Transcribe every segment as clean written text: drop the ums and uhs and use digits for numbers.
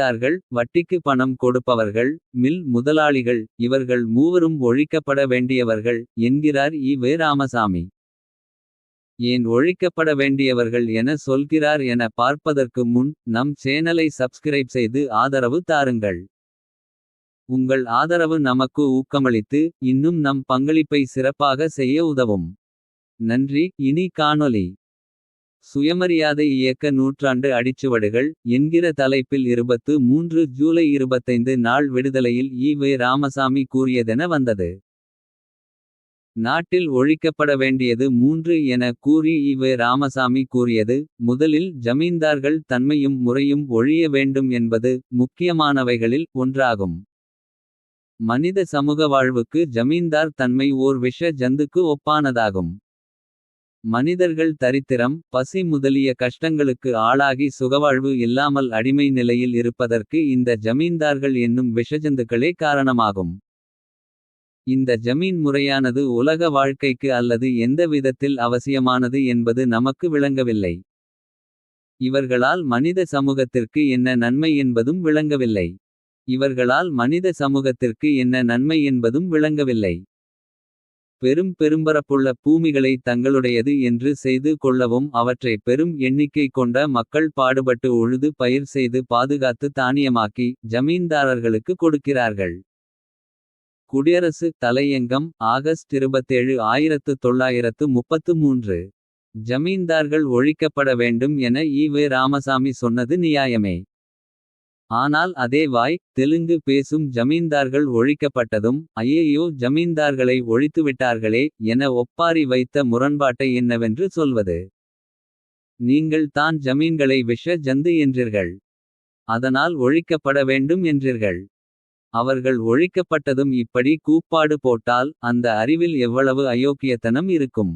ஜமீன்தார்கள், வட்டிக்கு பணம் கொடுப்பவர்கள், மில் முதலாளிகள். இவர்கள் மூவரும் ஒழிக்கப்பட வேண்டியவர்கள் என்கிறார் ஈ.வே. ராமசாமி. ஏன் ஒழிக்கப்பட வேண்டியவர்கள் என சொல்கிறார் என பார்ப்பதற்கு முன். நம் சேனலை சப்ஸ்கிரைப் செய்து ஆதரவு தாருங்கள். உங்கள் ஆதரவு நமக்கு ஊக்கமளித்து. இன்னும் நம் பங்களிப்பை சிறப்பாக செய்ய உதவும். நன்றி. இனி காணொளி. சுயமரியாதை இயக்க நூற்றாண்டு அடிச்சுவடுகள். என்கிற தலைப்பில் 23 ஜூலை 25 நாள் விடுதலையில் ஈ.வே. ராமசாமி கூறியதென வந்தது. நாட்டில் ஒழிக்கப்பட வேண்டியது 3 என கூறி ஈ.வே. ராமசாமி கூறியது. முதலில் ஜமீன்தார்கள் தன்மையும் முறையும் ஒழிய வேண்டும் என்பது. முக்கியமானவைகளில் ஒன்றாகும். மனித சமூக வாழ்வுக்கு ஜமீன்தார் தன்மை ஓர் விஷ ஜந்துக்கு ஒப்பானதாகும். மனிதர்கள் தரித்திரம், பசி முதலிய கஷ்டங்களுக்கு ஆளாகி சுகவாழ்வு இல்லாமல் அடிமை நிலையில் இருப்பதற்கு இந்த ஜமீன்தார்கள் என்னும் விஷஜந்துக்களே காரணமாகும். இந்த ஜமீன் முறையானது உலக வாழ்க்கைக்கு அல்லது எந்த விதத்தில் அவசியமானது என்பது நமக்கு விளங்கவில்லை. இவர்களால் மனித சமூகத்திற்கு என்ன நன்மை என்பதும் விளங்கவில்லை. இவர்களால் மனித சமூகத்திற்கு என்ன நன்மை என்பதும் விளங்கவில்லை. பெரும்பரப்புள்ள பூமிகளை தங்களுடையது என்று செய்து கொள்ளவும். அவற்றை பெரும் எண்ணிக்கை கொண்ட மக்கள் பாடுபட்டு உழுது பயிர் செய்து பாதுகாத்து தானியமாக்கி. ஜமீன்தாரர்களுக்கு கொடுக்கிறார்கள். குடியரசு தலையங்கம் ஆகஸ்ட் 27, 1933. ஜமீன்தார்கள் ஒழிக்கப்பட வேண்டும் என ஈ.வே. ராமசாமி சொன்னது நியாயமே. ஆனால் அதே வாய். தெலுங்கு பேசும் ஜமீன்தார்கள் ஒழிக்கப்பட்டதும். ஐயையோ, ஜமீன்தார்களை ஒழித்துவிட்டார்களே என ஒப்பாரி வைத்த முரண்பாட்டை என்னவென்று சொல்வது. நீங்கள் தான் ஜமீன்களை விஷ ஜந்து என்றீர்கள். அதனால் ஒழிக்கப்பட வேண்டும் என்றீர்கள். அவர்கள் ஒழிக்கப்பட்டதும் இப்படி கூப்பாடு போட்டால். அந்த அறிவில் எவ்வளவு அயோக்கியத்தனம் இருக்கும்.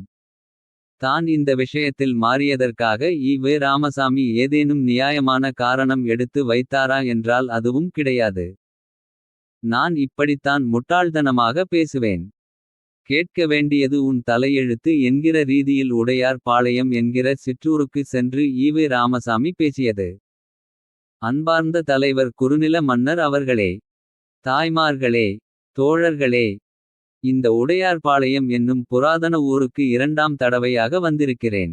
தான் இந்த விஷயத்தில் மாறியதற்காக ஈ.வே. ராமசாமி ஏதேனும் நியாயமான காரணம் எடுத்து வைத்தாரா என்றால் அதுவும் கிடையாது. நான் இப்படித்தான் முட்டாள்தனமாக பேசுவேன். கேட்க வேண்டியது உன் தலையெழுத்து என்கிற ரீதியில் உடையார் பாளையம் என்கிற சிற்றூருக்கு சென்று ஈ.வே. ராமசாமி பேசியது. அன்பார்ந்த தலைவர் குறுநில மன்னர் அவர்களே, தாய்மார்களே, தோழர்களே. இந்த உடையார்பாளையம் என்னும் புராதன ஊருக்கு 2ஆம் தடவையாக வந்திருக்கிறேன்.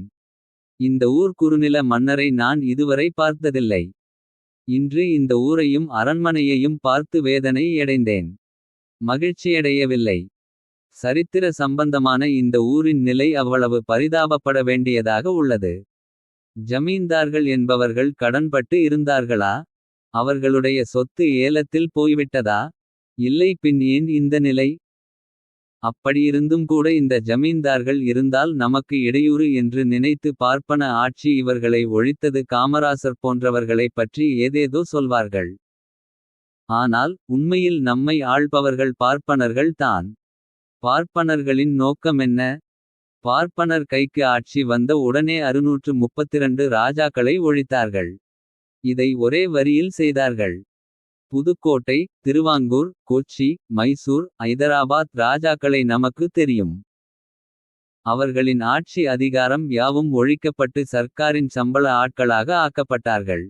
இந்த ஊர் குறுநில மன்னரை நான் இதுவரை பார்த்ததில்லை. இன்று இந்த ஊரையும் அரண்மனையையும் பார்த்து வேதனை அடைந்தேன். மகிழ்ச்சியடையவில்லை. சரித்திர சம்பந்தமான இந்த ஊரின் நிலை அவ்வளவு பரிதாபப்பட வேண்டியதாக உள்ளது. ஜமீன்தார்கள் என்பவர்கள் கடன்பட்டு இருந்தார்களா? அவர்களுடைய சொத்து ஏலத்தில் போய்விட்டதா? இல்லை, பின் ஏன் இந்த நிலை? அப்படியிருந்தும் கூட இந்த ஜமீன்தார்கள் இருந்தால் நமக்கு இடையூறு என்று நினைத்து பார்ப்பன ஆட்சி இவர்களை ஒழித்தது. காமராசர் போன்றவர்களைப் பற்றி ஏதேதோ சொல்வார்கள். ஆனால் உண்மையில் நம்மை ஆள்பவர்கள் பார்ப்பனர்கள் தான். பார்ப்பனர்களின் நோக்கமென்ன? பார்ப்பனர் கைக்கு ஆட்சி வந்த உடனே 632 ராஜாக்களை ஒழித்தார்கள். இதை ஒரே வரியில் செய்தார்கள். புதுக்கோட்டை, திருவாங்கூர், கொச்சி, மைசூர், ஐதராபாத் ராஜாக்களை நமக்கு தெரியும். அவர்களின் ஆட்சி அதிகாரம் யாவும் ஒழிக்கப்பட்டு சர்க்காரின் சம்பள ஆட்களாக ஆக்கப்பட்டார்கள்.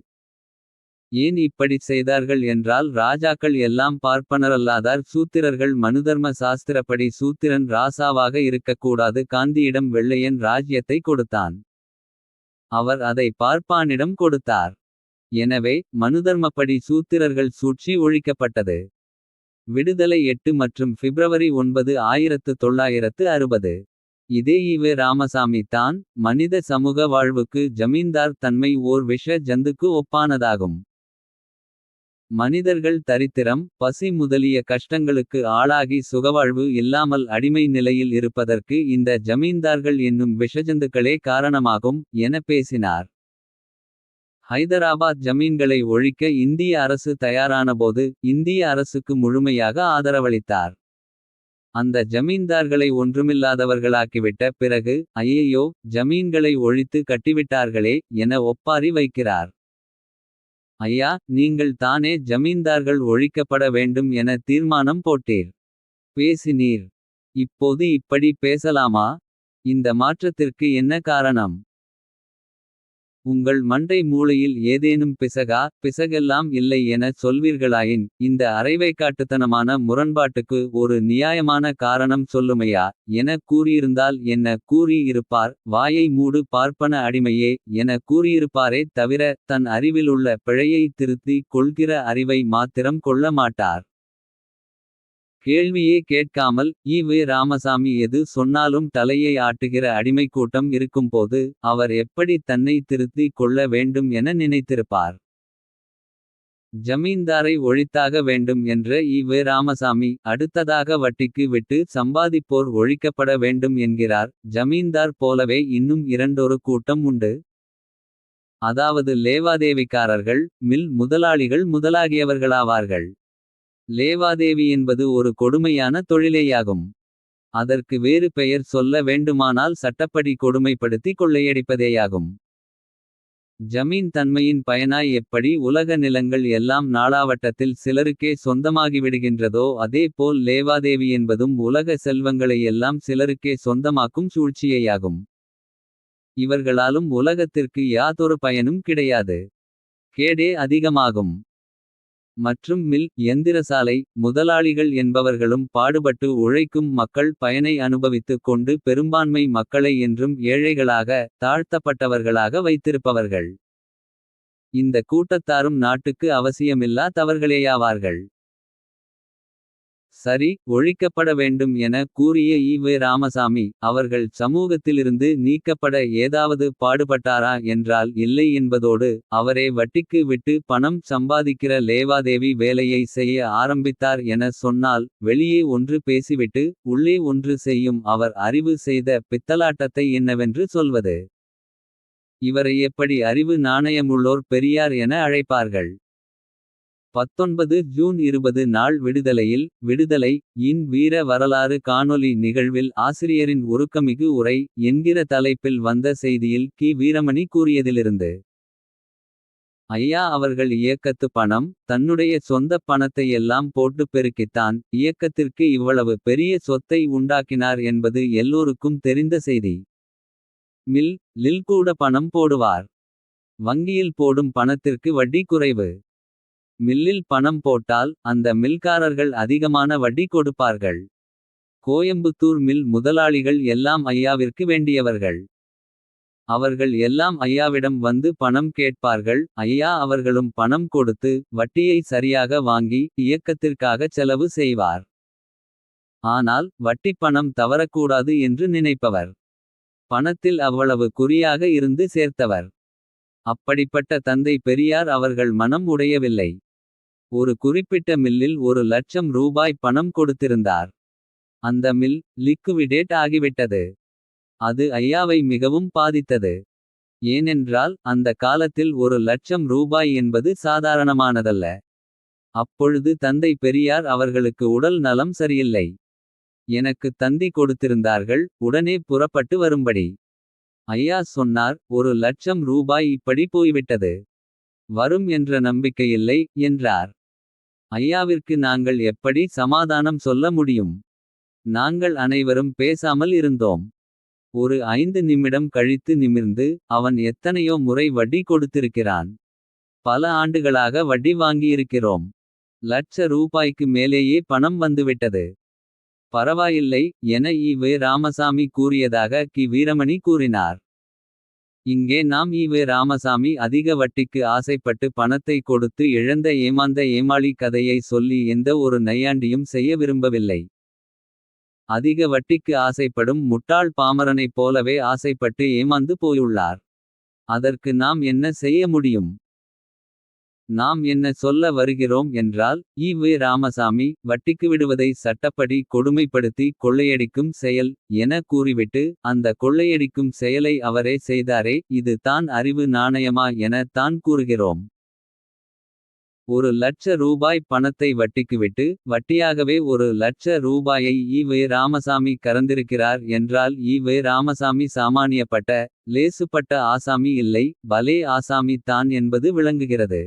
ஏன் இப்படி செய்தார்கள் என்றால் ராஜாக்கள் எல்லாம் பார்ப்பனரல்லாதார் சூத்திரர்கள். மனுதர்ம சாஸ்திரப்படி சூத்திரன் ராசாவாக இருக்கக்கூடாது. காந்தியிடம் வெள்ளையன் ராஜ்யத்தை கொடுத்தான். அவர் அதை பார்ப்பானிடம் கொடுத்தார். எனவே மனுதர்மப்படி சூத்திரர்கள் சூழ்ச்சி ஒழிக்கப்பட்டது. விடுதலை 8 மற்றும் பிப்ரவரி 9, 1960. இதே ஈ.வே. ராமசாமி தான். மனித சமூக வாழ்வுக்கு ஜமீன்தார் தன்மை ஓர் விஷ ஜந்துக்கு ஒப்பானதாகும். மனிதர்கள் தரித்திரம், பசி முதலிய கஷ்டங்களுக்கு ஆளாகி சுகவாழ்வு இல்லாமல் அடிமை நிலையில் இருப்பதற்கு இந்த ஜமீன்தார்கள் என்னும் விஷஜந்துக்களே காரணமாகும் என பேசினார். ஹைதராபாத் ஜமீன்களை ஒழிக்க இந்திய அரசு தயாரானபோது. இந்திய அரசுக்கு முழுமையாக ஆதரவளித்தார். அந்த ஜமீன்தார்களை ஒன்றுமில்லாதவர்களாக்கிவிட்ட பிறகு. ஐயையோ, ஜமீன்களை ஒழித்து கட்டிவிட்டார்களே என ஒப்பாரி வைக்கிறார். ஐயா, நீங்கள் தானே ஜமீன்தார்கள் ஒழிக்கப்பட வேண்டும் என தீர்மானம் போட்டீர். பேசினீர். இப்போது இப்படி பேசலாமா? இந்த மாற்றத்திற்கு என்ன காரணம்? உங்கள் மண்டை மூலையில் ஏதேனும் பிசகெல்லாம் இல்லை எனச் சொல்வீர்களாயின். இந்த அரைவைக்காட்டுத்தனமான முரண்பாட்டுக்கு ஒரு நியாயமான காரணம் சொல்லுமையா. எனக் கூறியிருந்தால் என்ன கூறி இருப்பார். வாயை மூடு பார்ப்பன அடிமையே. என கூறியிருப்பாரே தவிர தன் அறிவிலுள்ள பிழையைத் திருத்திக் கொள்கிற அறிவை மாத்திரம் கொள்ள மாட்டார். கேள்வியே கேட்காமல் ஈ. ராமசாமி எது சொன்னாலும் தலையை ஆட்டுகிற அடிமைக் கூட்டம் இருக்கும்போது. அவர் எப்படி தன்னை திருத்திக் கொள்ள வேண்டும் என நினைத்திருப்பார். ஜமீன்தாரை ஒழித்தாக வேண்டும் என்ற ஈ. ராமசாமி. அடுத்ததாக வட்டிக்கு விட்டு சம்பாதிப்போர் ஒழிக்கப்பட வேண்டும் என்கிறார். ஜமீன்தார் போலவே இன்னும் இரண்டொரு கூட்டம் உண்டு. அதாவது லேவாதேவிக்காரர்கள். மில் முதலாளிகள் முதலாகியவர்களாவார்கள். லேவாதேவி என்பது ஒரு கொடுமையான தொழிலேயாகும். அதற்கு வேறு பெயர் சொல்ல வேண்டுமானால் சட்டப்படி கொடுமைப்படுத்தி கொள்ளையடிப்பதேயாகும். ஜமீன் தன்மையின் பயனாய் எப்படி உலக நிலங்கள் எல்லாம் நாளாவட்டத்தில் சிலருக்கே சொந்தமாகிவிடுகின்றதோ. அதே போல் லேவாதேவி என்பதும் உலக செல்வங்களை எல்லாம் சிலருக்கே சொந்தமாக்கும் சூழ்ச்சியேயாகும். இவர்களாலும் உலகத்திற்கு யாதொரு பயனும் கிடையாது. கேடே அதிகமாகும். மற்றும் மில் எந்திரசாலை முதலாளிகள் என்பவர்களும் பாடுபட்டு உழைக்கும் மக்கள் பயனை அனுபவித்துக் கொண்டு பெரும்பான்மை மக்களை என்றும் ஏழைகளாக தாழ்த்தப்பட்டவர்களாக வைத்திருப்பவர்கள். இந்த கூட்டத்தாரும் நாட்டுக்கு அவசியமில்லா தவர்களேயாவார்கள். சரி ஒழிக்கப்பட வேண்டும் என கூறிய ஈ. ராமசாமி. அவர்கள் சமூகத்திலிருந்து நீக்கப்பட ஏதாவது பாடுபட்டாரா என்றால் இல்லை என்பதோடு. அவரே வட்டிக்கு விட்டு பணம் சம்பாதிக்கிற லேவாதேவி வேலையை செய்ய ஆரம்பித்தார் என சொன்னால். வெளியே ஒன்று பேசிவிட்டு உள்ளே ஒன்று செய்யும் அவர் அறிவு செய்த பித்தலாட்டத்தை என்னவென்று சொல்வது. இவரை எப்படி அறிவு நாணயமுள்ளோர் பெரியார் என அழைப்பார்கள். 19 ஜூன் 20 நாள் விடுதலையில். விடுதலை இன் வீர வரலாறு காணொலி நிகழ்வில் ஆசிரியரின் உருக்கமிகு உரை. என்கிற தலைப்பில் வந்த செய்தியில் கி. வீரமணி கூறியதிலிருந்து. ஐயா அவர்கள் இயக்கத்து பணம். தன்னுடைய சொந்தப் பணத்தையெல்லாம் போட்டுப் பெருக்கித்தான். இயக்கத்திற்கு இவ்வளவு பெரிய சொத்தை உண்டாக்கினார் என்பது எல்லோருக்கும் தெரிந்த செய்தி. மில் லில் கூட பணம் போடுவார். வங்கியில் போடும் பணத்திற்கு வட்டி குறைவு. மில்லில் பணம் போட்டால் அந்த மில்காரர்கள் அதிகமான வட்டி கொடுப்பார்கள். கோயம்புத்தூர் மில் முதலாளிகள் எல்லாம் ஐயாவிற்கு வேண்டியவர்கள். அவர்கள் எல்லாம் ஐயாவிடம் வந்து பணம் கேட்பார்கள். ஐயா அவர்களும் பணம் கொடுத்து வட்டியை சரியாக வாங்கி இயக்கத்திற்காக செலவு செய்வார். ஆனால் வட்டிப் பணம் தவறக்கூடாது என்று நினைப்பவர். பணத்தில் அவ்வளவு குறியாக இருந்து சேர்த்தவர். அப்படிப்பட்ட தந்தை பெரியார் அவர்கள் மனம் உடையவில்லை. ஒரு குறிப்பிட்ட மில்லில் 1,00,000 ரூபாய் பணம் கொடுத்திருந்தார். அந்த மில் லிக்குவிடேட் ஆகிவிட்டது. அது ஐயாவை மிகவும் பாதித்தது. ஏனென்றால் அந்த காலத்தில் 1,00,000 ரூபாய் என்பது சாதாரணமானதல்ல. அப்பொழுது தந்தை பெரியார் அவர்களுக்கு உடல் நலம் சரியில்லை. எனக்கு தந்தி கொடுத்திருந்தார்கள் உடனே புறப்பட்டு வரும்படி. ஐயா சொன்னார் 1,00,000 ரூபாய் இப்படி போய்விட்டது. வரும் என்ற நம்பிக்கையில்லை என்றார். ஐயாவிற்கு நாங்கள் எப்படி சமாதானம் சொல்ல முடியும். நாங்கள் அனைவரும் பேசாமல் இருந்தோம். ஒரு 5 நிமிடம் கழித்து நிமிர்ந்து. அவன் எத்தனையோ முறை வட்டி கொடுத்திருக்கிறான். பல ஆண்டுகளாக வட்டி வாங்கியிருக்கிறோம். லட்ச ரூபாய்க்கு மேலேயே பணம் வந்துவிட்டது. பரவாயில்லை என ஈ. ராமசாமி கூறியதாக கி. வீரமணி கூறினார். இங்கே நாம் ஈ. ராமசாமி அதிக வட்டிக்கு ஆசைப்பட்டு பணத்தை கொடுத்து இழந்த ஏமாந்த ஏமாளி கதையை சொல்லி எந்த ஒரு நையாண்டியும் செய்ய விரும்பவில்லை. அதிக வட்டிக்கு ஆசைப்படும் முட்டாள் பாமரனைப் போலவே ஆசைப்பட்டு ஏமாந்து போயுள்ளார். அதற்கு நாம் என்ன செய்ய முடியும். நாம் என்ன சொல்ல வருகிறோம் என்றால் ஈ. ராமசாமி வட்டிக்கு விடுவதை சட்டப்படி கொடுமைப்படுத்தி கொள்ளையடிக்கும் செயல் என கூறிவிட்டு. அந்த கொள்ளையடிக்கும் செயலை அவரே செய்தாரே இது தான் அறிவு நாணயமா என தான் கூறுகிறோம். 1,00,000 ரூபாய் பணத்தை வட்டிக்கு விட்டு வட்டியாகவே 1,00,000 ரூபாயை ஈ. ராமசாமி கறந்திருக்கிறார் என்றால் ஈ. ராமசாமி சாமானியப்பட்ட லேசுப்பட்ட ஆசாமி இல்லை. பலே ஆசாமி தான் என்பது விளங்குகிறது.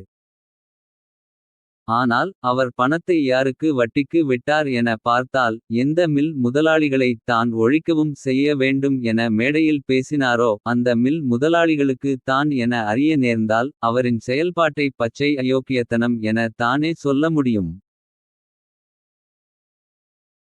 ஆனால் அவர் பணத்தை யாருக்கு வட்டிக்கு விட்டார் என பார்த்தால். எந்த மில் முதலாளிகளை தான் ஒழிக்கவும் செய்ய வேண்டும் என மேடையில் பேசினாரோ. அந்த மில் முதலாளிகளுக்கு தான் என அறிய நேர்ந்தால். அவரின் செயல்பாட்டை பச்சை அயோக்கியத்தனம் என தானே சொல்ல முடியும்.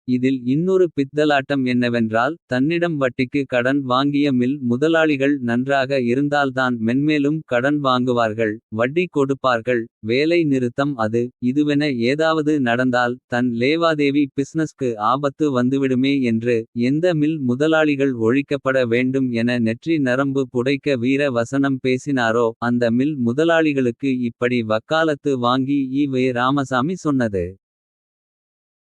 இதில் இன்னொரு பித்தலாட்டம் என்னவென்றால். தன்னிடம் வட்டிக்கு கடன் வாங்கிய மில் முதலாளிகள் நன்றாக இருந்தால்தான் மென்மேலும் கடன் வாங்குவார்கள். வட்டி கொடுப்பார்கள். வேலை நிறுத்தம் அது இதுவென ஏதாவது நடந்தால். தன் லேவாதேவி பிஸ்னஸ்க்கு ஆபத்து வந்துவிடுமே என்று. எந்த மில் முதலாளிகள் ஒழிக்கப்பட வேண்டும் என நெற்றி நரம்பு புடைக்க வீர வசனம் பேசினாரோ. அந்த மில் முதலாளிகளுக்கு இப்படி வக்காலத்து வாங்கி ஈ.வே. ராமசாமி சொன்னது.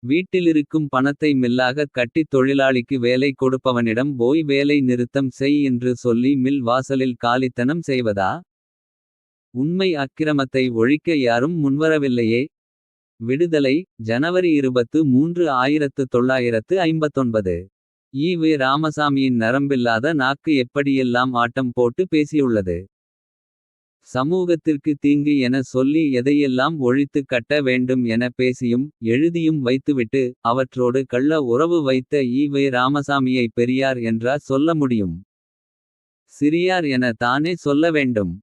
வீட்டிலிருக்கும் பணத்தை மில்லாகக் கட்டித் தொழிலாளிக்கு வேலை கொடுப்பவனிடம் போய் வேலை நிறுத்தம் செய் என்று சொல்லி மில் வாசலில் காலித்தனம் செய்வதா. உண்மை அக்கிரமத்தை ஒழிக்க யாரும் முன்வரவில்லையே. விடுதலை ஜனவரி 23 1959. ஈ.வே. ராமசாமியின் நரம்பில்லாத நாக்கு எப்படியெல்லாம் ஆட்டம் போட்டு பேசியுள்ளது. சமூகத்திற்கு தீங்கு என சொல்லி எதையெல்லாம் ஒழித்து கட்ட வேண்டும் என பேசியும். எழுதியும் வைத்துவிட்டு அவற்றோடு கள்ள உறவு வைத்த ஈ.வே. ராமசாமியை பெரியார் என்றா சொல்ல முடியும். சிறியார் என தானே சொல்ல வேண்டும்.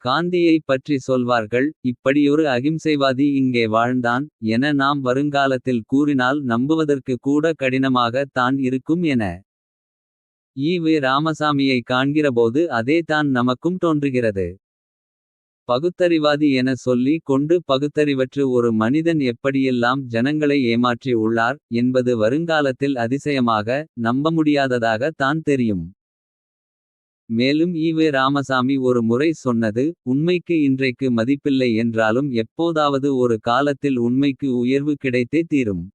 காந்தியை பற்றி சொல்வார்கள். இப்படியொரு அகிம்சைவாதி இங்கே வாழ்ந்தான் என நாம் வருங்காலத்தில் கூறினால் நம்புவதற்கு கூட கடினமாக தான் இருக்கும் என. ஈ.வே. ராமசாமியை காண்கிறபோது அதே தான் நமக்கும் தோன்றுகிறது. பகுத்தறிவாதி என சொல்லி கொண்டு பகுத்தறிவற்று ஒரு மனிதன் எப்படியெல்லாம் ஜனங்களை ஏமாற்றி உள்ளார். என்பது வருங்காலத்தில் அதிசயமாக நம்ப முடியாததாக தான் தெரியும். மேலும் ஈ.வே. ராமசாமி ஒரு முறை சொன்னது. உண்மைக்கு இன்றைக்கு மதிப்பில்லை என்றாலும் எப்போதாவது ஒரு காலத்தில் உண்மைக்கு உயர்வு கிடைத்தே தீரும்.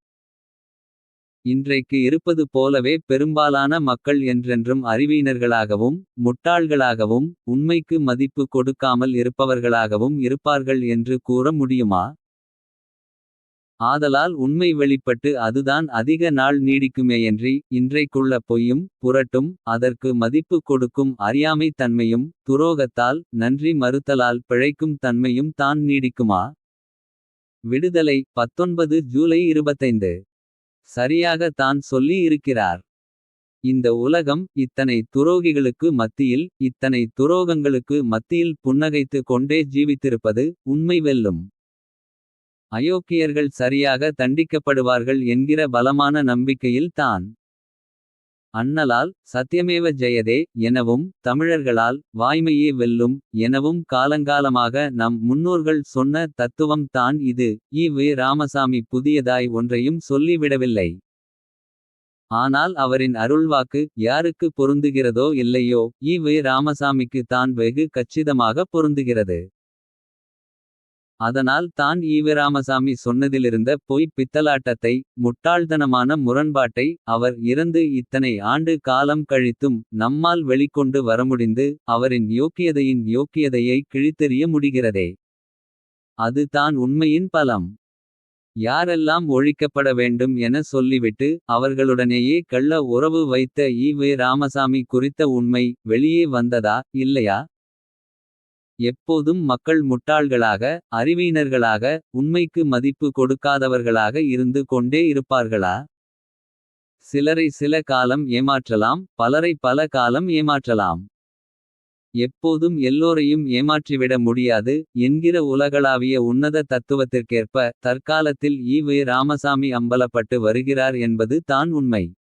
இன்றைக்கு இருப்பது போலவே பெரும்பாலான மக்கள் என்றென்றும் அறிவீனர்களாகவும். முட்டாள்களாகவும் உண்மைக்கு மதிப்பு கொடுக்காமல் இருப்பவர்களாகவும் இருப்பார்கள் என்று கூற முடியுமா. ஆதலால் உண்மை வெளிப்பட்டு அதுதான் அதிக நாள் நீடிக்குமேயன்றி. இன்றைக்குள்ள பொய்யும் புரட்டும் அதற்கு மதிப்பு கொடுக்கும் அறியாமை தன்மையும். துரோகத்தால் நன்றி மறுத்தலால் பிழைக்கும் தன்மையும் தான் நீடிக்குமா. விடுதலை 19 ஜூலை 25. சரியாக தான் சொல்லி இருக்கிறார். இந்த உலகம் இத்தனை துரோகிகளுக்கு மத்தியில். இத்தனை துரோகங்களுக்கு மத்தியில் புன்னகைத்து கொண்டே ஜீவித்திருப்பது. உண்மை வெல்லும். அயோக்கியர்கள் சரியாக தண்டிக்கப்படுவார்கள் என்கிற பலமான நம்பிக்கையில் தான். அண்ணலால் சத்யமேவ ஜெயதே எனவும். தமிழர்களால் வாய்மையே வெல்லும் எனவும் காலங்காலமாக நம் முன்னோர்கள் சொன்ன தத்துவம் தான் இது. ஈ.வே. ராமசாமி புதியதாய் ஒன்றையும் சொல்லிவிடவில்லை. ஆனால் அவரின் அருள்வாக்கு யாருக்கு பொருந்துகிறதோ இல்லையோ. ஈ.வே. ராமசாமிக்கு தான் வெகு கச்சிதமாக பொருந்துகிறது. அதனால் தான் ஈ.வே. ராமசாமி சொன்னதிலிருந்த பொய் பித்தலாட்டத்தை. முட்டாள்தனமான முரண்பாட்டை அவர் இறந்து இத்தனை ஆண்டு காலம் கழித்தும். நம்மால் வெளிக்கொண்டு வரமுடிந்து அவரின் யோக்கியதையை கிழித்தெறிய முடிகிறதே. அது தான் உண்மையின் பலம். யாரெல்லாம் ஒழிக்கப்பட வேண்டும் என சொல்லிவிட்டு. அவர்களுடனேயே கள்ள உறவு வைத்த ஈ.வே. ராமசாமி குறித்த உண்மை வெளியே வந்ததா இல்லையா. எப்போதும் மக்கள் முட்டாள்களாக அறிவீனர்களாக. உண்மைக்கு மதிப்பு கொடுக்காதவர்களாக இருந்து கொண்டே இருப்பார்களா. சிலரை சில காலம் ஏமாற்றலாம். பலரை பல காலம் ஏமாற்றலாம். எப்போதும் எல்லோரையும் ஏமாற்றிவிட முடியாது. என்கிற உலகளாவிய உன்னத தத்துவத்திற்கேற்ப. தற்காலத்தில் ஈ.வே. ராமசாமி அம்பலப்பட்டு வருகிறார் என்பது தான் உண்மை.